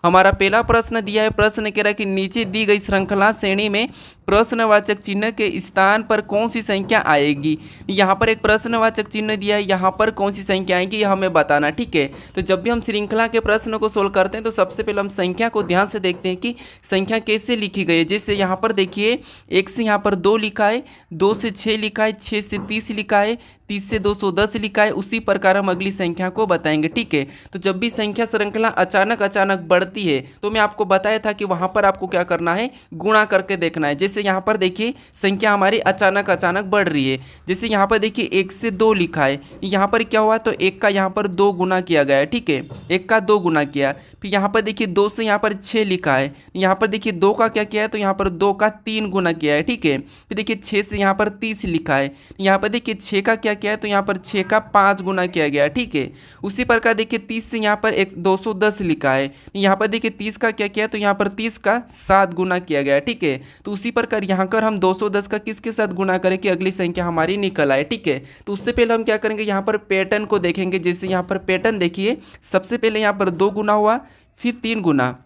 हमारा पहला प्रश्न दिया है, प्रश्न कह रहा है कि नीचे दी गई श्रृंखला श्रेणी में प्रश्नवाचक चिन्ह के स्थान पर कौन सी संख्या आएगी। यहाँ पर एक प्रश्नवाचक चिन्ह दिया है, यहाँ पर कौन सी संख्या आएगी यह हमें बताना। ठीक है, तो जब भी हम श्रृंखला के प्रश्न को सोल्व करते हैं तो सबसे पहले हम संख्या को ध्यान से देखते हैं कि संख्या कैसे लिखी गई है। जैसे यहाँ पर देखिए 1 से यहाँ पर 2 लिखा है, 2 से 6 लिखा है, 6 से 30 लिखा है, 30 से 210 लिखा है। उसी प्रकार हम अगली संख्या को बताएंगे। ठीक है, तो जब भी संख्या श्रृंखला अचानक बढ़ती है तो मैं आपको बताया था कि वहां पर आपको क्या करना है, गुणा करके देखना है। जैसे यहाँ पर देखिए संख्या हमारी अचानक बढ़ रही है। जैसे यहाँ पर देखिए 1 से 2 लिखा है, यहाँ पर क्या हुआ तो 1 का यहाँ पर 2 गुना किया गया है। ठीक है, 1 का 2 गुना किया। फिर यहाँ पर देखिए 2 से यहाँ पर 6 लिखा है, यहाँ पर देखिए 2 का क्या किया है तो यहाँ पर 2 का 3 गुना किया है। ठीक है, फिर देखिए 6 से यहाँ पर 30 लिखा है, यहाँ पर देखिए 6 का क्या किया है तो यहाँ पर 6 का 5 गुना किया गया है। ठीक है, उसी प्रकार देखिए 30 से यहाँ पर 210 लिखा है, यहाँ पर देखिए 30 का क्या किया है तो यहाँ पर 30 का 7 गुना किया गया है। ठीक है, तो उसी प्रकार यहाँ कर हम 210 का किसके साथ गुना करें कि अगली संख्या हमारी निकल आए। ठीक है, तो उससे पहले हम क्या करेंगे, यहाँ पर पैटर्न को देखेंगे। जैसे यहाँ पर पैटर्न देखिए, सबसे पहले यहाँ पर 2 गुना हुआ, फिर 3 गुना,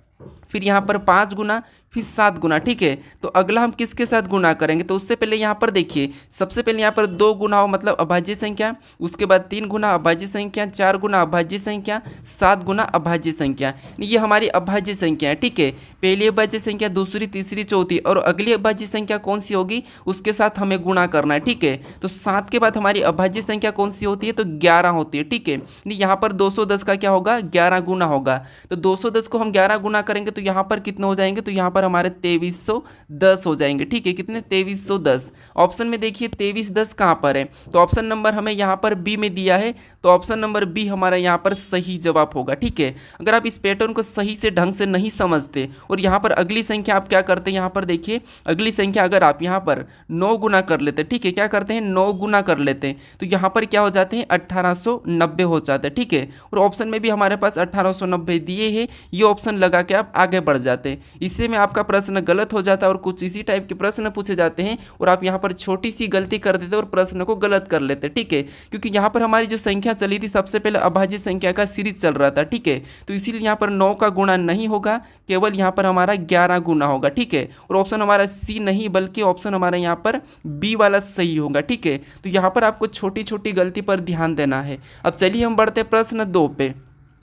फिर यहाँ पर 5 गुना, फिर 7 गुना। ठीक है, तो अगला हम किसके साथ गुना करेंगे तो उससे पहले यहाँ पर देखिए सबसे पहले यहाँ पर 2 गुना हो मतलब अभाज्य संख्या, उसके बाद 3 गुना अभाज्य संख्या, 4 गुना अभाज्य संख्या, 7 गुना अभाज्य संख्या। ये हमारी अभाज्य संख्या है। ठीक है, पहली अभाज्य संख्या, दूसरी, तीसरी, चौथी और अगली अभाज्य संख्या कौन सी होगी उसके साथ हमें गुणा करना है। ठीक है, तो 7 के बाद हमारी अभाज्य संख्या कौन सी होती है तो 11 होती है। ठीक है, यहाँ पर 210 का क्या होगा 11 गुना होगा, तो 210 को हम 11 गुना करेंगे तो यहाँ पर कितने हो जाएंगे तो यहाँ पर हमारे 2310 हो जाएंगे। ठीक है, कितने 2310। ऑप्शन में देखिए 2310 कहाँ पर है तो ऑप्शन नंबर हमें यहाँ पर बी में दिया है, तो ऑप्शन नंबर बी हमारा यहाँ पर सही जवाब होगा। ठीक है, अगर आप इस पैटर्न को सही से ढंग से नहीं समझते और यहाँ पर अगली संख्या आप क्या करते हैं, यहाँ पर देखिए अगली संख्या अगर आप यहाँ पर 9 गुना कर लेते, ठीक है, क्या करते हैं 9 गुना कर लेते हैं तो यहाँ पर क्या हो जाते हैं 1890 हो जाते हैं। ठीक है, और ऑप्शन में भी हमारे पास 1890 दिए हैं, ये ऑप्शन लगा के आप आगे बढ़ जाते हैं। इससे में आपका प्रश्न गलत हो जाता है और कुछ इसी टाइप के प्रश्न पूछे जाते हैं और आप यहाँ पर छोटी सी गलती कर देते और प्रश्न को गलत कर लेते। ठीक है, क्योंकि यहाँ पर हमारी जो संख्या चली थी सबसे पहले अभाज्य संख्या का सीरीज चल रहा था। ठीक है, तो इसीलिए यहाँ पर 9 का गुणा नहीं होगा, केवल यहाँ पर हमारा 11 गुना होगा। ठीक है, और ऑप्शन हमारा सी नहीं बल्कि ऑप्शन हमारा यहाँ पर बी वाला सही होगा। ठीक है, तो यहाँ पर आपको छोटी छोटी गलती पर ध्यान देना है। अब चलिए हम बढ़ते प्रश्न 2 पे।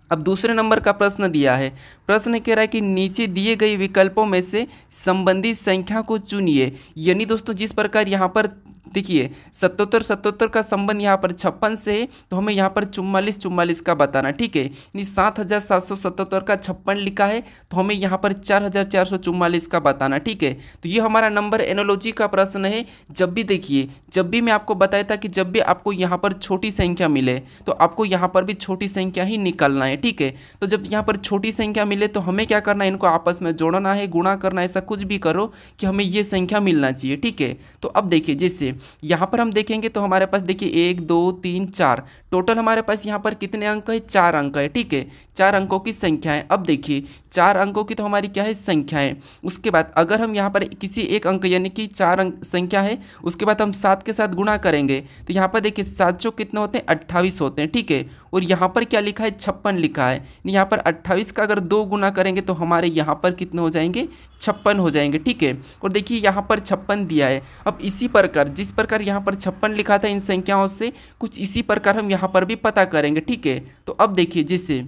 अब दूसरे नंबर का प्रश्न दिया है, प्रश्न कह रहा है कि नीचे दिए गए विकल्पों में से संबंधित संख्या को चुनिए। यानी दोस्तों जिस प्रकार यहाँ पर देखिए 77 का संबंध यहाँ पर 56 से है तो हमें यहाँ पर 44 का बताना। ठीक है, यानी 7777 का 56 लिखा है तो हमें यहाँ पर 4444 का बताना। ठीक है, तो ये हमारा नंबर एनोलॉजी का प्रश्न है। जब भी देखिए, जब भी मैं आपको बताया था कि जब भी आपको यहाँ पर छोटी संख्या मिले तो आपको यहाँ पर भी छोटी संख्या ही निकालना है। ठीक है, तो जब यहाँ पर छोटी संख्या मिले तो हमें क्या करना है, इनको आपस में जोड़ना है, गुणा करना है, ऐसा कुछ भी करो कि हमें ये संख्या मिलना चाहिए। ठीक है, तो अब देखिए जैसे यहाँ पर हम देखेंगे तो हमारे पास देखिए 1 2 3 4 टोटल हमारे पास यहाँ पर कितने अंक है 4 अंक है। ठीक है, 4 अंकों की संख्या है। अब देखिए 4 अंकों की तो हमारी क्या है संख्या है। उसके बाद अगर हम यहाँ पर किसी एक अंक यानी कि 4 अंक संख्या है उसके बाद हम 7 के साथ गुणा करेंगे तो यहाँ पर देखिए 7 चौक कितने होते हैं 28 होते हैं। ठीक है, और यहाँ पर क्या लिखा है 56 लिखा है, यहाँ पर 28 का अगर 2 गुना करेंगे तो हमारे यहाँ पर कितने हो जाएंगे 56 हो जाएंगे। ठीक है, और देखिए यहाँ पर 56 दिया है। अब इसी प्रकार जिस प्रकार यहाँ पर 56 लिखा था इन संख्याओं से कुछ इसी प्रकार हम यहाँ पर भी पता करेंगे। ठीक है, तो अब देखिए जैसे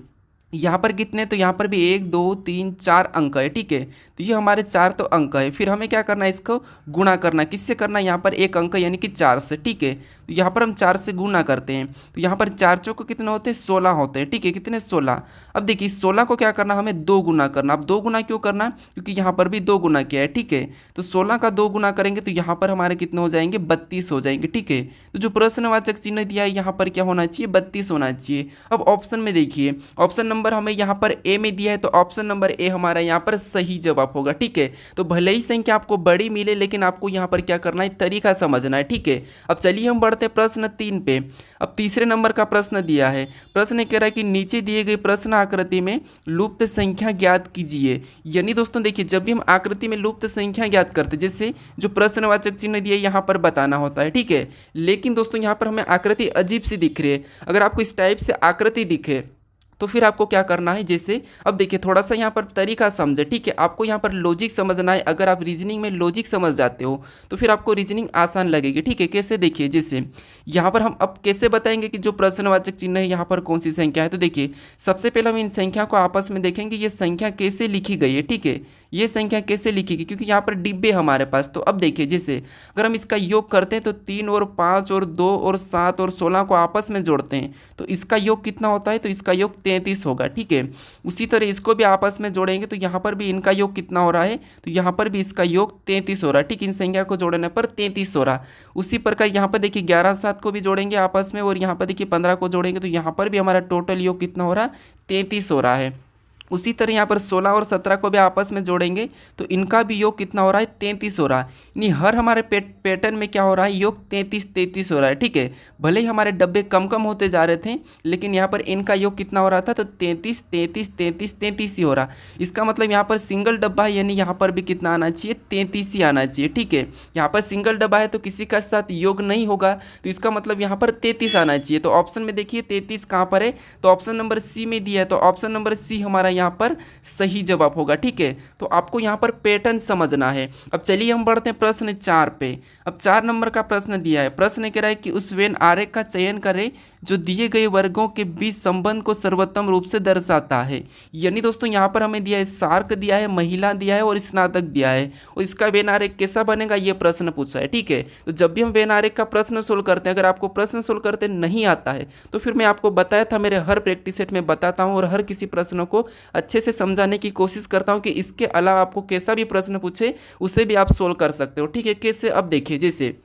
यहाँ पर कितने तो यहाँ पर भी 1 2 3 4 अंक है। ठीक है, तो ये हमारे 4 तो अंक है। फिर हमें क्या करना है, इसको गुणा करना। किससे करना है, यहाँ पर एक अंक यानी कि 4 से। ठीक है, तो यहाँ पर हम 4 से गुणा करते हैं तो यहाँ पर 4 चौक कितने होते हैं 16 होते हैं। ठीक है, कितने 16। अब देखिए 16 को क्या करना हमें 2 गुना करना। अब 2 गुना क्यों करना, क्योंकि यहाँ पर भी 2 गुना किया है। ठीक है, तो 16 का 2 गुना करेंगे तो यहाँ पर हमारे कितने हो जाएंगे 32 हो जाएंगे। ठीक है, तो जो प्रश्नवाचक चिन्ह दिया है यहाँ पर क्या होना चाहिए 32 होना चाहिए। अब ऑप्शन में देखिए ऑप्शन नंबर हमें यहाँ पर ए में दिया है तो ऑप्शन नंबर ए हमारा यहाँ पर सही जवाब होगा। ठीक है, तो भले ही संख्या आपको बड़ी मिले लेकिन आपको यहाँ पर क्या करना है तरीका समझना है। ठीक है, अब चलिए हम बढ़ते हैं प्रश्न 3 पे। अब तीसरे नंबर का प्रश्न दिया है, प्रश्न कह रहा है कि नीचे दिए गए प्रश्न आकृति में लुप्त संख्या ज्ञात कीजिए। यानी दोस्तों देखिए जब भी हम आकृति में लुप्त संख्या ज्ञात करते हैं जैसे जो प्रश्नवाचक चिन्ह दिए यहाँ पर बताना होता है। ठीक है, लेकिन दोस्तों यहाँ पर हमें आकृति अजीब सी दिख रही है। अगर आपको इस टाइप से आकृति दिखे तो फिर आपको क्या करना है, जैसे अब देखिए थोड़ा सा यहाँ पर तरीका समझे, ठीक है। आपको यहाँ पर लॉजिक समझना है। अगर आप रीजनिंग में लॉजिक समझ जाते हो तो फिर आपको रीजनिंग आसान लगेगी, ठीक है। कैसे, देखिए जैसे यहाँ पर हम अब कैसे बताएंगे कि जो प्रश्नवाचक चिन्ह है यहाँ पर कौन सी संख्या है। तो देखिए सबसे पहले हम इन संख्या को आपस में देखेंगे, ये संख्या कैसे लिखी गई है, ठीक है। ये संख्या कैसे लिखी गई, क्योंकि यहाँ पर डिब्बे हमारे पास। तो अब देखिए जैसे अगर हम इसका योग करते हैं तो 3 और 5 और 2 और 7 और 16 को आपस में जोड़ते हैं तो इसका योग कितना होता है, तो इसका योग 33 होगा, ठीक है। उसी तरह इसको भी आपस में जोड़ेंगे तो यहाँ पर भी इनका योग कितना हो रहा है, तो यहाँ पर भी इसका योग 33 हो रहा है, ठीक। इन संख्या को जोड़ने पर 33 हो रहा। उसी प्रकार यहाँ पर देखिए 11 7 को भी जोड़ेंगे आपस में और यहाँ पर देखिए 15 को जोड़ेंगे तो यहाँ पर भी हमारा टोटल योग कितना हो रहा, 33 हो रहा है। उसी तरह यहाँ पर 16 और 17 को भी आपस में जोड़ेंगे तो इनका भी योग कितना हो रहा है, 33 हो रहा है। यानी हर हमारे पैटर्न में क्या हो रहा है, योग 33 हो रहा है, ठीक है। भले ही हमारे डब्बे कम कम होते जा रहे थे लेकिन यहाँ पर इनका योग कितना हो रहा था, तो 33 ही हो रहा। इसका मतलब यहाँ पर सिंगल डब्बा है, यानी यहाँ पर भी कितना आना चाहिए, 33 ही आना चाहिए, ठीक है। यहाँ पर सिंगल डब्बा है तो किसी का साथ योग नहीं होगा तो इसका मतलब यहाँ पर 33 आना चाहिए। तो ऑप्शन में देखिए 33 कहाँ पर है, तो ऑप्शन नंबर सी में दिया है, तो ऑप्शन नंबर सी हमारा यहाँ पर सही जवाब होगा, ठीक है। तो आपको यहाँ पर पैटर्न समझना है। अब चलिए हम बढ़ते हैं प्रश्न 4 पे। अब 4 नंबर का प्रश्न दिया है। प्रश्न कह रहा है कि उस वेन आरेख का चयन करें जो दिए गए वर्गों के बीच संबंध को सर्वोत्तम रूप से दर्शाता है। यानी दोस्तों यहाँ पर हमें दिया है सार्क दिया है, महिला दिया है और स्नातक दिया है और इसका वेन आरेख कैसा बनेगा ये प्रश्न पूछा है, ठीक है। तो जब भी हम वेन आरेख का प्रश्न सोल्व करते हैं, अगर आपको प्रश्न सोल्व करते नहीं आता है तो फिर मैं आपको बताया था, मेरे हर प्रैक्टिस सेट में बताता हूँ और हर किसी प्रश्न को अच्छे से समझाने की कोशिश करता हूँ कि इसके अलावा आपको कैसा भी प्रश्न पूछे उसे भी आप सोल्व कर सकते हो, ठीक है। कैसे, अब देखिए जैसे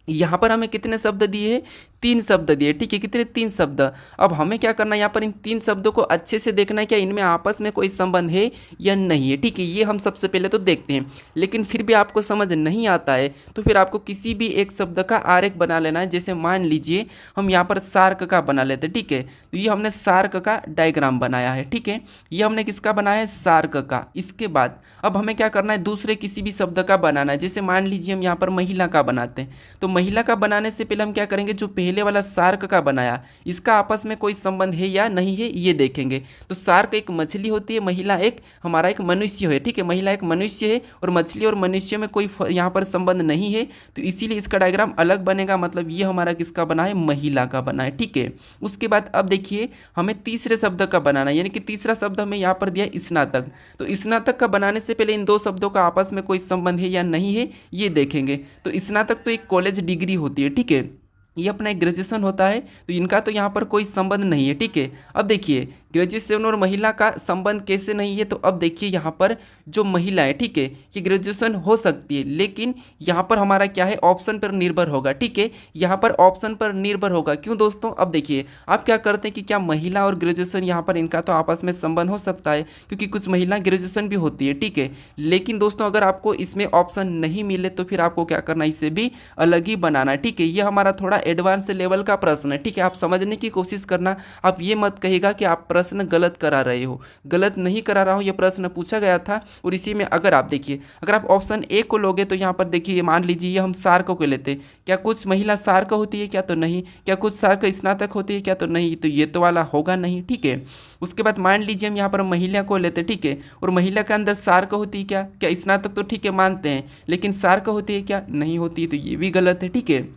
यहाँ पर हमें कितने शब्द दिए हैं, 3 शब्द दिए, ठीक है। कितने, 3 शब्द। अब हमें क्या करना है, यहाँ पर इन 3 शब्दों को अच्छे से देखना है क्या इनमें आपस में कोई संबंध है या नहीं है, ठीक है। ये हम सबसे पहले तो देखते हैं। लेकिन फिर भी आपको समझ नहीं आता है तो फिर आपको किसी भी एक शब्द का आरेख बना लेना है। जैसे मान लीजिए हम यहाँ पर सार्क का बना लेते हैं, ठीक है। तो ये हमने सार्क का डायग्राम बनाया है, ठीक है। ये हमने किसका बनाया है, सार्क का। इसके बाद अब हमें क्या करना है, दूसरे किसी भी शब्द का बनाना है। जैसे मान लीजिए हम यहाँ पर महिला का बनाते हैं, तो महिला का बनाने से पहले हम क्या करेंगे, जो पहले वाला सार्क का बनाया इसका आपस में कोई संबंध है या नहीं है ये देखेंगे। तो सार्क एक मछली होती है, महिला एक हमारा एक मनुष्य है, ठीक है। महिला एक मनुष्य है और मछली और मनुष्य में कोई यहाँ पर संबंध नहीं है तो इसीलिए इसका डायग्राम अलग बनेगा। मतलब ये हमारा किसका बना है, महिला का बना है, ठीक है। उसके बाद अब देखिए हमें तीसरे शब्द का बनाना है, यानी कि तीसरा शब्द हमें यहाँ पर दिया है स्नातक। तो स्नातक का बनाने से पहले इन 2 शब्दों का आपस में कोई संबंध है या नहीं है ये देखेंगे। तो स्नातक तो एक कॉलेज डिग्री होती है, ठीक है। ये अपना एक ग्रेजुएशन होता है तो इनका तो यहाँ पर कोई संबंध नहीं है, ठीक है। अब देखिए ग्रेजुएशन और महिला का संबंध कैसे नहीं है, तो अब देखिए यहाँ पर जो महिला है, ठीक है, ये ग्रेजुएशन हो सकती है लेकिन यहाँ पर हमारा क्या है, ऑप्शन पर निर्भर होगा, ठीक है। यहाँ पर ऑप्शन पर निर्भर होगा। क्यों दोस्तों, अब देखिए आप क्या करते हैं कि क्या महिला और ग्रेजुएशन यहाँ पर इनका तो आपस में संबंध हो सकता है क्योंकि कुछ महिला ग्रेजुएशन भी होती है, ठीक है। लेकिन दोस्तों अगर आपको इसमें ऑप्शन नहीं मिले तो फिर आपको क्या करना है, इसे भी अलग ही बनाना है, ठीक है। ये हमारा थोड़ा एडवांस लेवल का प्रश्न है, ठीक है। आप समझने की कोशिश करना, आप ये मत कहिएगा कि आप प्रश्न गलत करा रहे हो। गलत नहीं करा रहा हूँ, ये प्रश्न पूछा गया था और इसी में अगर आप देखिए, अगर आप ऑप्शन ए को लोगे तो यहाँ पर देखिए मान लीजिए हम सार्क को लेते, क्या कुछ महिला सार्क होती है क्या, तो नहीं। क्या कुछ सार्क स्नातक होती है क्या, तो नहीं। तो ये तो वाला होगा नहीं, ठीक है। उसके बाद मान लीजिए हम यहाँ पर महिला को लेते, ठीक है, और महिला के अंदर सार्क होती है क्या, क्या स्नातक तो ठीक है मानते हैं लेकिन सार्क होती है क्या, नहीं होती। तो ये भी गलत है, ठीक है।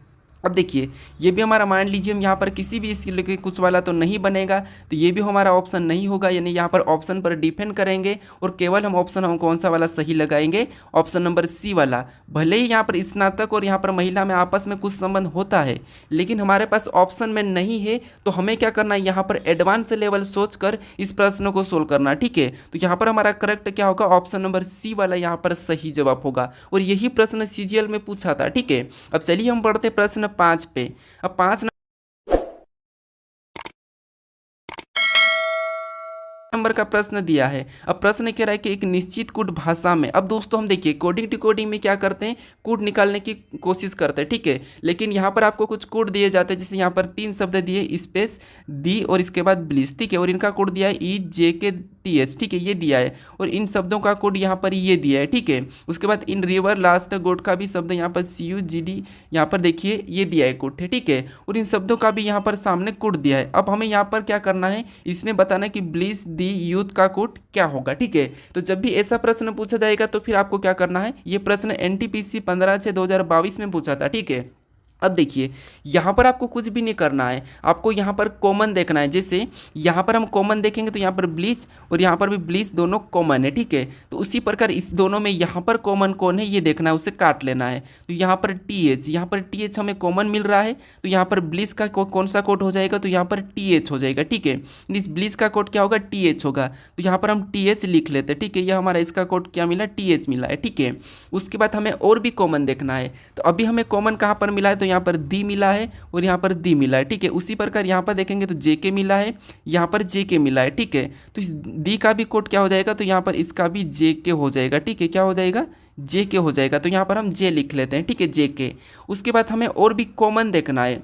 अब देखिए ये भी हमारा मान लीजिए हम यहाँ पर किसी भी इसके लिए कुछ वाला तो नहीं बनेगा तो ये भी हमारा ऑप्शन नहीं होगा, यानी यहाँ पर ऑप्शन पर डिपेंड करेंगे और केवल हम ऑप्शन हम कौन सा वाला सही लगाएंगे, ऑप्शन नंबर सी वाला। भले ही यहाँ पर स्नातक और यहाँ पर महिला में आपस में कुछ संबंध होता है लेकिन हमारे पास ऑप्शन में नहीं है तो हमें क्या करना है, यहाँ पर एडवांस लेवल सोच कर इस प्रश्न को सोल्व करना, ठीक है। तो यहाँ पर हमारा करेक्ट क्या होगा, ऑप्शन नंबर सी वाला यहाँ पर सही जवाब होगा और यही प्रश्न सीजीएल में पूछा था, ठीक है। अब चलिए हम पढ़ते प्रश्न 5 पे। अब 5 नंबर का प्रश्न दिया है। अब प्रश्न कह रहा है कि एक निश्चित कूट भाषा में, अब दोस्तों हम देखिए कोडिंग टू कोडिंग में क्या करते हैं, कूट निकालने की कोशिश करते हैं, ठीक है। लेकिन यहाँ पर आपको कुछ कोड दिए जाते हैं, जैसे यहाँ पर 3 शब्द दिए, स्पेस दी और इसके बाद ब्लिस, ठीक है। और इनका कोड दिया है ई जे के टी एच, ठीक है, ये दिया है। और इन शब्दों का कोड यहाँ पर ये दिया है, ठीक है। उसके बाद इन रिवर लास्ट गोड का भी शब्द यहाँ पर सी यू जी डी, यहाँ पर देखिए ये दिया है कोड है, ठीक है। और इन शब्दों का भी यहाँ पर सामने कोड दिया है। अब हमें यहाँ पर क्या करना है, इसमें बताना कि ब्लीच दी यूथ का कोड क्या होगा, ठीक है। तो जब भी ऐसा प्रश्न पूछा जाएगा तो फिर आपको क्या करना है, ये प्रश्न एनटीपीसी 15/6/2022 में पूछा था, ठीक है। अब देखिए यहाँ पर आपको कुछ भी नहीं करना है, आपको यहाँ पर कॉमन देखना है। जैसे यहाँ पर हम कॉमन देखेंगे तो यहाँ पर ब्लीच और यहाँ पर भी ब्लीच दोनों कॉमन है, ठीक है। तो उसी प्रकार इस दोनों में यहाँ पर कॉमन कौन है ये देखना है, उसे काट लेना है। तो यहाँ पर टी एच, यहाँ पर टी एच हमें कॉमन मिल रहा है, तो यहाँ पर ब्लीच का कौन सा कोड हो जाएगा, तो यहाँ पर टी एच हो जाएगा, ठीक है। इस ब्लीच का कोड क्या होगा, टी एच होगा। तो यहाँ पर हम टी एच लिख लेते हैं, ठीक है। यह हमारा इसका कोड क्या मिला, टी एच मिला है, ठीक है। उसके बाद हमें और भी कॉमन देखना है। तो अभी हमें कॉमन कहाँ पर मिला है, तो यहाँ पर दी मिला है और यहाँ पर दी मिला है, ठीक है। उसी प्रकार यहाँ पर देखेंगे तो जे के मिला है, यहाँ पर जे के मिला है, ठीक है। तो इस दी का भी कोड क्या हो जाएगा, तो यहाँ पर इसका भी जे के हो जाएगा, ठीक है। क्या हो जाएगा, जे के हो जाएगा। तो यहाँ पर हम जे लिख लेते हैं, ठीक है, जे के। उसके बाद हमें और भी कॉमन देखना है।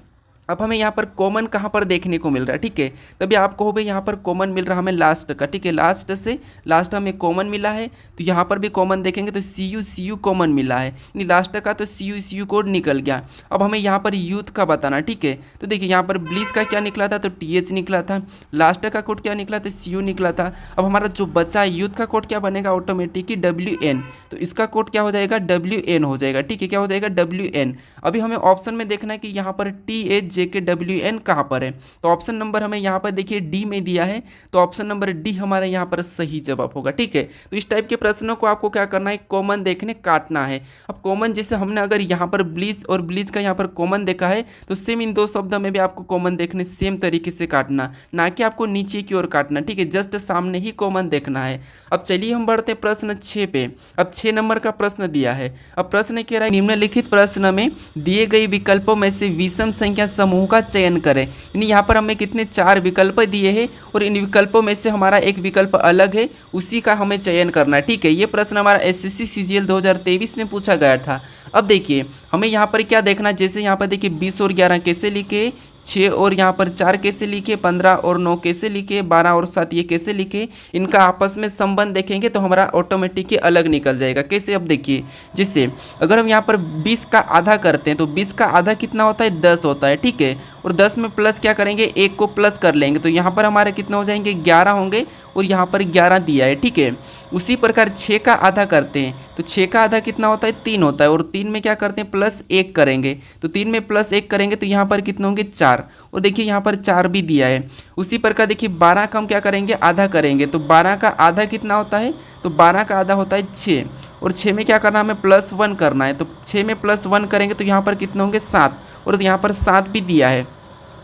अब हमें यहाँ पर कॉमन कहाँ पर देखने को मिल रहा है, ठीक है। तभी आप कहोगे यहाँ पर कॉमन मिल रहा है हमें लास्ट का, ठीक है। लास्ट से लास्ट हमें कॉमन मिला है, तो यहाँ पर भी कॉमन देखेंगे तो सी यू कॉमन मिला है, यानी लास्ट का तो सी यू कोड निकल गया। अब हमें यहाँ पर यूथ का बताना, ठीक है। तो देखिए यहाँ पर ब्लीच का क्या निकला था, तो टी एच निकला था। लास्ट का कोड क्या निकला था, सी यू निकला था। अब हमारा जो बचा है यूथ का कोड क्या बनेगा, ऑटोमेटिकली डब्ल्यू एन। तो इसका कोड क्या हो जाएगा, डब्ल्यू एन हो जाएगा, ठीक है। क्या हो जाएगा, डब्ल्यू एन। अभी हमें ऑप्शन में देखना है कि यहाँ पर टी एच जे के डब्ल्यू एन कहाँ पर है। तो ऑप्शन नंबर हमें यहाँ पर देखिए डी में दिया है, तो ऑप्शन नंबर डी हमारा यहाँ पर सही जवाब होगा, ठीक है। तो इस टाइप के प्रश्नों को आपको क्या करना है, कॉमन देखने काटना है। अब कॉमन जैसे हमने अगर यहाँ पर ब्लीच और ब्लीच का यहाँ पर कॉमन देखा है, तो सेम इन दो शब्दों में भी आपको कॉमन देखने सेम तरीके से काटना, ना कि आपको नीचे की ओर काटना, ठीक है। जस्ट सामने ही कॉमन देखना है। अब चलिए हम बढ़ते हैं प्रश्न 6 पे। अब 6 नंबर का प्रश्न दिया है। अब प्रश्न कह रहा है निम्नलिखित प्रश्न में दिए गए विकल्पों में से विषम संख्या समूह का चयन करें। यानी यहाँ पर हमें कितने 4 विकल्प दिए हैं और इन विकल्पों में से हमारा एक विकल्प अलग है, उसी का हमें चयन करना है, ठीक है। ये प्रश्न हमारा एसएससी सीजीएल 2023 में पूछा गया था। अब देखिए हमें यहाँ पर क्या देखना, जैसे यहाँ पर देखिए 20 और 11 कैसे लिखे, 6 और यहाँ पर 4 कैसे लिखे, 15 और 9 कैसे लिखे, 12 और 7 ये कैसे लिखे। इनका आपस में संबंध देखेंगे तो हमारा ऑटोमेटिक ही अलग निकल जाएगा। कैसे, अब देखिए जैसे अगर हम यहाँ पर 20 का आधा करते हैं तो 20 का आधा कितना होता है, 10 होता है, ठीक है। और 10 में प्लस क्या करेंगे, 1 को प्लस कर लेंगे, तो यहाँ पर हमारे कितना हो जाएंगे, 11 होंगे। और यहाँ पर 11 दिया है, ठीक है। उसी प्रकार 6 का आधा करते हैं तो 6 का आधा कितना होता है, 3 होता है। और 3 में क्या करते हैं, प्लस 1 करेंगे, तो 3 में प्लस 1 करेंगे तो यहाँ पर कितने होंगे, 4। और देखिए यहाँ पर 4 भी दिया है। उसी प्रकार देखिए 12 का हम क्या करेंगे, आधा करेंगे, तो 12 का आधा कितना होता है, तो 12 का आधा होता है 6। और 6 में क्या करना है, हमें +1 करना है, तो 6 में +1 करेंगे तो यहाँ पर कितने होंगे, 7। और यहाँ पर 7 भी दिया है।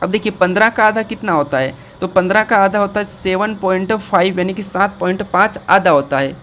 अब देखिए 15 का आधा कितना होता है, तो 15 का आधा होता है 7.5, यानी कि 7.5 आधा होता है।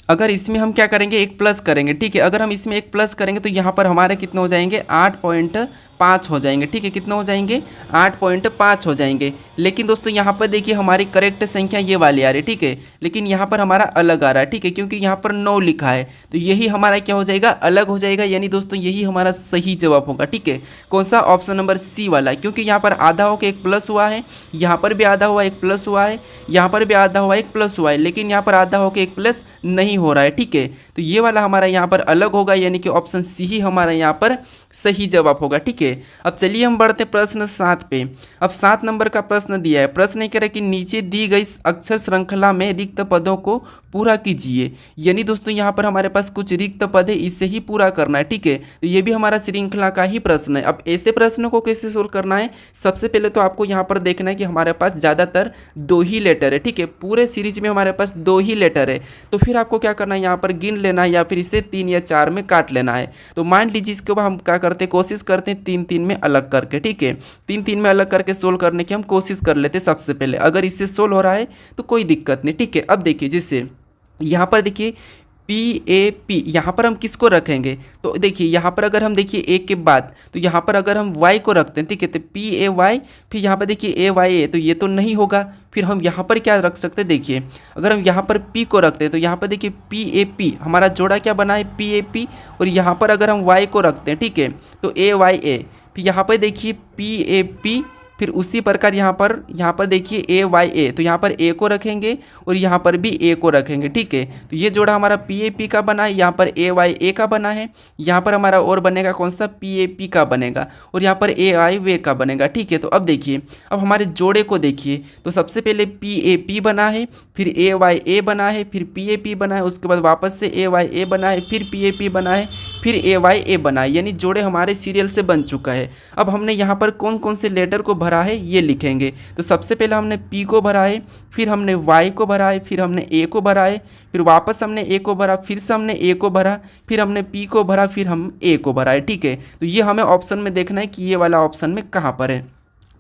अगर इसमें हम क्या करेंगे, एक प्लस करेंगे, ठीक है। अगर हम इसमें एक प्लस करेंगे तो यहाँ पर हमारे कितने हो जाएंगे, 8.5 हो जाएंगे, ठीक है। कितना हो जाएंगे, 8.5 हो जाएंगे। लेकिन दोस्तों यहाँ पर देखिए हमारी करेक्ट संख्या ये वाली आ रही है, ठीक है। लेकिन यहाँ पर हमारा अलग आ रहा है, ठीक है, क्योंकि यहाँ पर 9 लिखा है, तो यही हमारा क्या हो जाएगा, अलग हो जाएगा। यानी दोस्तों यही हमारा सही जवाब होगा, ठीक है। कौन सा, ऑप्शन नंबर सी वाला, क्योंकि यहाँ पर आधा होकर एक प्लस हुआ है, यहाँ पर भी आधा हुआ एक प्लस हुआ है, यहाँ पर भी आधा हुआ एक प्लस हुआ है, लेकिन यहाँ पर आधा होकर एक प्लस नहीं हो रहा है, ठीक है। तो ये वाला हमारा यहाँ पर अलग होगा, यानी कि ऑप्शन सी ही हमारा यहाँ पर सही जवाब होगा, ठीक है। अब चलिए हम बढ़ते प्रश्न 7 पे। अब 7 नंबर का प्रश्न दिया है। प्रश्न कह रहा है कि नीचे दी गई अक्षर श्रृंखला में रिक्त पदों को पूरा कीजिए। यानी दोस्तों यहाँ पर हमारे पास कुछ रिक्त पद है, इसे ही पूरा करना है, ठीक है। तो ये भी हमारा श्रृंखला का ही प्रश्न है। अब ऐसे प्रश्नों को कैसे सोल्व करना है, सबसे पहले तो आपको यहाँ पर देखना है कि हमारे पास ज़्यादातर 2 ही लेटर है, ठीक है। पूरे सीरीज में हमारे पास 2 ही लेटर है, तो फिर आपको क्या करना है, यहाँ पर गिन लेना है या फिर इसे 3 या 4 में काट लेना है। तो मान लीजिए इसके बाद हम क्या करते हैं, कोशिश करते हैं 3-3 में अलग करके, ठीक है। 3-3 में अलग करके सोल्व करने की हम कोशिश कर लेते हैं सबसे पहले। अगर इससे सोल्व हो रहा है तो कोई दिक्कत नहीं, ठीक है। अब देखिए जैसे यहाँ पर देखिए PAP, यहाँ पर हम किसको रखेंगे, तो देखिए यहाँ पर अगर हम देखिए A के बाद, तो यहाँ पर अगर हम Y को रखते हैं, ठीक है, तो PAY, फिर यहाँ पर देखिए AYA, तो ये तो नहीं होगा। फिर हम यहाँ पर क्या रख सकते हैं, देखिए अगर हम यहाँ पर P को रखते हैं तो यहाँ पर देखिए PAP, हमारा जोड़ा क्या बना है, PAP। और यहाँ पर अगर हम Y को रखते हैं, ठीक है, तो AYA, फिर यहाँ पर देखिए PAP फिर उसी प्रकार यहाँ पर देखिए ए वाई ए, तो यहाँ पर ए को रखेंगे और यहाँ पर भी ए को रखेंगे, ठीक है। तो ये जोड़ा हमारा पी ए पी का बना है, यहाँ पर ए वाई ए का बना है, यहाँ पर हमारा और बनेगा कौन सा, पी ए पी का बनेगा, और यहाँ पर ए आई वे का बनेगा, ठीक है। तो अब देखिए, अब हमारे जोड़े को देखिए, तो सबसे पहले पी ए पी बना है, फिर ए वाई ए बना है, फिर पी ए पी बना है, उसके बाद वापस से ए वाई ए बना है, फिर पी ए पी बना है, फिर ए वाई ए बना है, यानी जोड़े हमारे सीरियल से बन चुका है। अब हमने यहाँ पर कौन कौन से लेटर को भरा है ये लिखेंगे। तो सबसे पहले हमने पी को भरा है, फिर हमने वाई को भरा है, फिर हमने ए को भरा है, फिर वापस हमने ए को भरा, फिर से हमने ए को भरा, फिर हमने पी को भरा, फिर हम ए को भरा है, ठीक है। तो ये हमें ऑप्शन में देखना है कि ये वाला ऑप्शन में कहाँ पर है।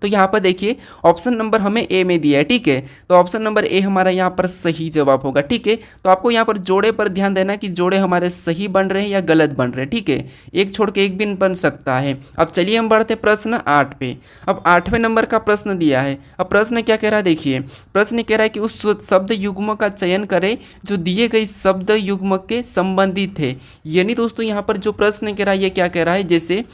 तो यहाँ पर देखिए ऑप्शन नंबर हमें ए में दिया है, ठीक है। तो ऑप्शन नंबर ए हमारा यहाँ पर सही जवाब होगा, ठीक है। तो आपको यहाँ पर जोड़े पर ध्यान देना कि जोड़े हमारे सही बन रहे हैं या गलत बन रहे हैं, ठीक है। एक छोड़ के एक भी बन सकता है। अब चलिए हम बढ़ते प्रश्न 8 पे। अब 8वें नंबर का प्रश्न दिया है। अब प्रश्न क्या कह रहा है, देखिए प्रश्न कह रहा है कि उस शब्द युग्म का चयन करें जो दिए गए शब्द युग्म के संबंधित है। यानी दोस्तों यहाँ पर जो प्रश्न कह रहा है ये क्या कह रहा है, जैसे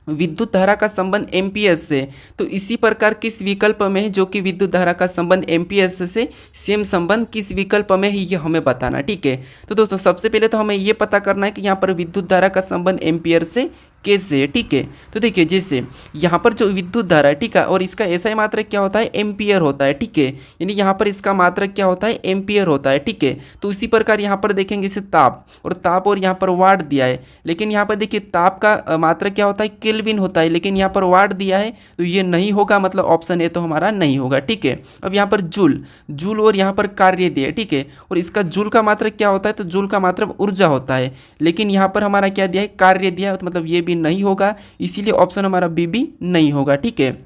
विद्युत धारा का संबंध एम्पियर्स से, तो इसी प्रकार किस विकल्प में है जो कि विद्युत धारा का संबंध एम्पियर्स से सेम संबंध किस विकल्प में है ये हमें बताना, ठीक है। तो दोस्तों सबसे पहले तो हमें ये पता करना है कि यहाँ पर विद्युत धारा का संबंध एम्पियर से कैसे है, ठीक है। तो देखिए जैसे यहाँ पर जो विद्युत धारा है, ठीक है, और इसका ऐसा मात्रक क्या होता है, एम्पियर होता है, ठीक है। यानी यहाँ पर इसका मात्रक क्या होता है, एम्पियर होता है, ठीक है। तो इसी प्रकार यहाँ पर देखेंगे इसे ताप और यहाँ पर वाट दिया है, लेकिन यहाँ पर देखिए ताप का मात्रक क्या होता है, केल्विन होता है, लेकिन यहाँ पर वाट दिया है, तो ये नहीं होगा, मतलब ऑप्शन ए तो हमारा नहीं होगा, ठीक है। अब यहाँ पर जूल और यहाँ पर कार्य दिया है, ठीक है, और इसका जूल का मात्रक क्या होता है, तो जूल का मात्रक ऊर्जा होता है, लेकिन यहाँ पर हमारा क्या दिया है, कार्य दिया है, तो मतलब ये भी नहीं होगा, इसीलिए ऑप्शन हमारा बी भी नहीं होगा, ठीक है।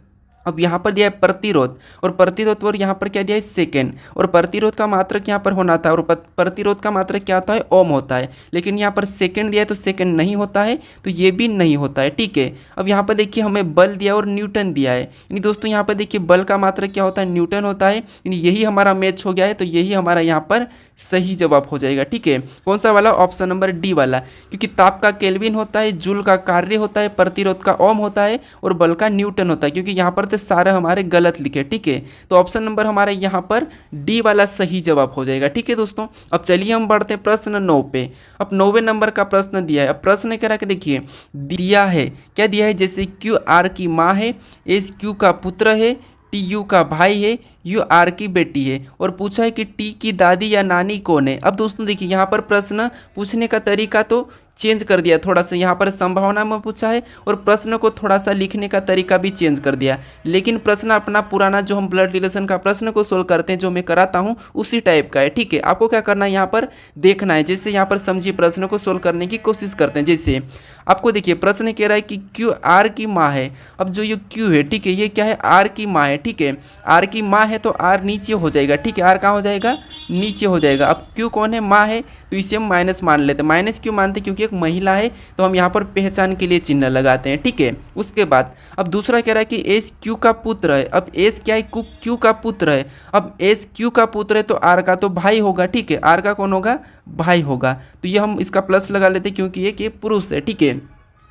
अब यहाँ पर दिया है प्रतिरोध, और प्रतिरोध पर यहाँ पर क्या दिया है, सेकेंड, और प्रतिरोध का मात्रक यहाँ पर होना था, और प्रतिरोध का मात्रक क्या होता है, ओम होता है, लेकिन यहाँ पर सेकेंड दिया है तो सेकेंड नहीं होता है, तो ये भी नहीं होता है, ठीक है। अब यहाँ पर देखिए हमें बल दिया और न्यूटन दिया है, यानी दोस्तों यहाँ पर देखिए बल का मात्रक क्या होता है, न्यूटन होता है, यानी यही हमारा मैच हो गया है, तो यही हमारा यहाँ पर सही जवाब हो जाएगा, ठीक है। कौन सा वाला, ऑप्शन नंबर डी वाला, क्योंकि ताप का केल्विन होता है, जूल का कार्य होता है, प्रतिरोध का ओम होता है, और बल का न्यूटन होता है, क्योंकि यहाँ पर तो सारे हमारे गलत लिखे, ठीक है। तो ऑप्शन नंबर हमारा यहाँ पर डी वाला सही जवाब हो जाएगा, ठीक है दोस्तों। अब चलिए हम बढ़ते हैं प्रश्न 9 पे। अब 9वें नंबर का प्रश्न दिया है। अब प्रश्न कह रहा है कि देखिए दिया है, क्या दिया है, जैसे क्यू आर की माँ है, एस क्यू का पुत्र है, टी यू का भाई है, यू आर की बेटी है, और पूछा है कि टी की दादी या नानी कौन है। अब दोस्तों देखिए यहाँ पर प्रश्न पूछने का तरीका तो चेंज कर दिया थोड़ा सा, यहाँ पर संभावना में पूछा है और प्रश्न को थोड़ा सा लिखने का तरीका भी चेंज कर दिया, लेकिन प्रश्न अपना पुराना जो हम ब्लड रिलेशन का प्रश्न को सोल्व करते हैं जो मैं कराता हूँ उसी टाइप का है, ठीक है। आपको क्या करना है, यहाँ पर देखना है, जैसे यहाँ पर समझिए प्रश्न को सोल्व करने की कोशिश करते हैं। जैसे आपको देखिए प्रश्न कह रहा है कि क्यू आर की माँ है। अब जो ये क्यू है, ठीक है, ये क्या है, आर की माँ है, ठीक है। आर की माँ है तो आर नीचे हो जाएगा, ठीक है, आर कहाँ हो जाएगा, नीचे हो जाएगा। अब क्यू कौन है, माँ है, तो इसे हम माइनस मान लेते हैं। माइनस क्यों मानते हैं, क्योंकि एक महिला है, तो हम यहाँ पर पहचान के लिए चिन्ह लगाते हैं, ठीक है। उसके बाद अब दूसरा कह रहा है कि एस क्यू का पुत्र है। अब एस क्या है, क्यू का पुत्र है। अब एस क्यू का पुत्र है तो आर का तो भाई होगा, ठीक है, आर का कौन होगा, भाई होगा, तो ये हम इसका प्लस लगा लेते हैं क्योंकि ये पुरुष है, ठीक है।